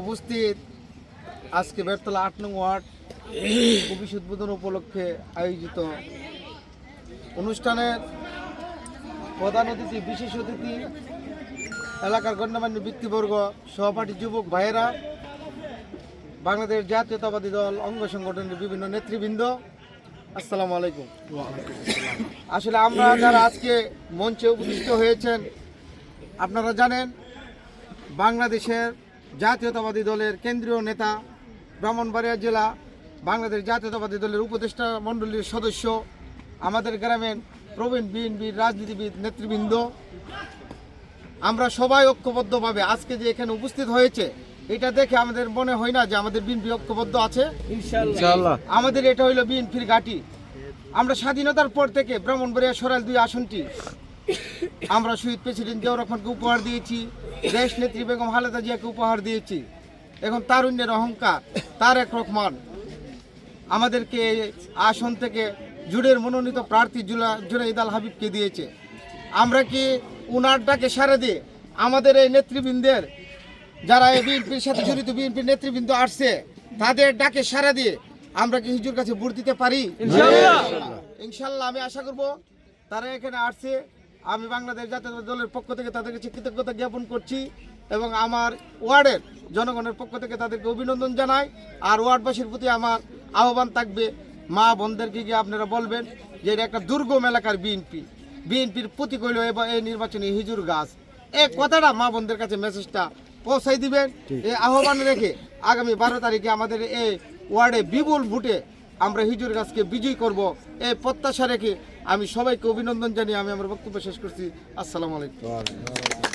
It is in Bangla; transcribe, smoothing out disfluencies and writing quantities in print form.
উপস্থিত আজকে বেড়তলা ৮ নং ওয়ার্ড অফিস উদ্বোধন উপলক্ষে আয়োজিত অনুষ্ঠানের প্রধান অতিথি, বিশেষ অতিথি, এলাকার গণ্যমান্য ব্যক্তিবর্গ, সহপাঠী যুবক ভাইয়েরা, বাংলাদেশ জাতীয়তাবাদী দল অঙ্গ সংগঠনের বিভিন্ন নেতৃবৃন্দ, আসসালামু আলাইকুম। আসলে আমরা যারা আজকে মঞ্চে উপস্থিত হয়েছেন, আপনারা জানেন বাংলাদেশের জাতীয়তাবাদী দলের কেন্দ্রীয় নেতা, ব্রাহ্মণবাড়িয়া জেলা বাংলাদেশ জাতীয়তাবাদী দলের উপদেষ্টা মণ্ডলীর সদস্য, আমাদের গ্রামের প্রবীণ বিএনপির রাজনীতিবিদ নেতৃবৃন্দ, আমরা সবাই ঐক্যবদ্ধভাবে আজকে যে এখানে উপস্থিত হয়েছে, এটা দেখে আমাদের মনে হয় না যে আমাদের বিএনপি ঐক্যবদ্ধ আছে। ইনশাআল্লাহ আমাদের এটা হইল বিএনপির ঘাঁটি। আমরা স্বাধীনতার পর থেকে ব্রাহ্মণবাড়িয়া সরাইল 2 আসনটি আমরা শহীদ প্রেসিডেন্ট জিয়াউর রহমানকে উপহার দিয়েছি, দেশ নেত্রী বেগম খালেদা জিয়াকে উপহার দিয়েছি। এখন তারুণ্যের অহংকার তারেক রহমান আমাদেরকে আসন থেকে জুড়ের মনোনীত প্রার্থী জুনাইদ আল হাবিবকে দিয়েছে। আমরা কি উনার ডাকে সাড়া দিয়ে আমাদের এই নেতৃবৃন্দের, যারা এই বিএনপির সাথে জড়িত বিএনপির নেতৃবৃন্দ আসছে, তাদের ডাকে সাড়া দিয়ে আমরা কি হুজুর কাছে ভোট দিতে পারি? ইনশাল্লাহ আমি আশা করব তারা এখানে আসছে। আমি বাংলাদেশ জাতীয়তাবাদী দলের পক্ষ থেকে তাদের কাছে কৃতজ্ঞতা জ্ঞাপন করছি এবং আমার ওয়ার্ডের জনগণের পক্ষ থেকে তাদেরকে অভিনন্দন জানাই। আর ওয়ার্ডবাসীর প্রতি আমার আহ্বান থাকবে, মা বোনদেরকে গিয়ে আপনারা বলবেন যে এটা একটা দুর্গম এলাকার বিএনপির প্রতীক হইল এই নির্বাচনী হিজুর গাছ। এই কথাটা মা বোনদের কাছে মেসেজটা পৌঁছাই দিবেন। এই আহ্বান রেখে আগামী 12 তারিখে আমাদের এই ওয়ার্ডে বিপুল ভোটে আমরা হিজুর গাছকে বিজয়ী করব, এই প্রত্যাশা রেখে আমি সবাইকে অভিনন্দন জানিয়ে আমি আমার বক্তব্য শেষ করছি। আসসালামু আলাইকুম।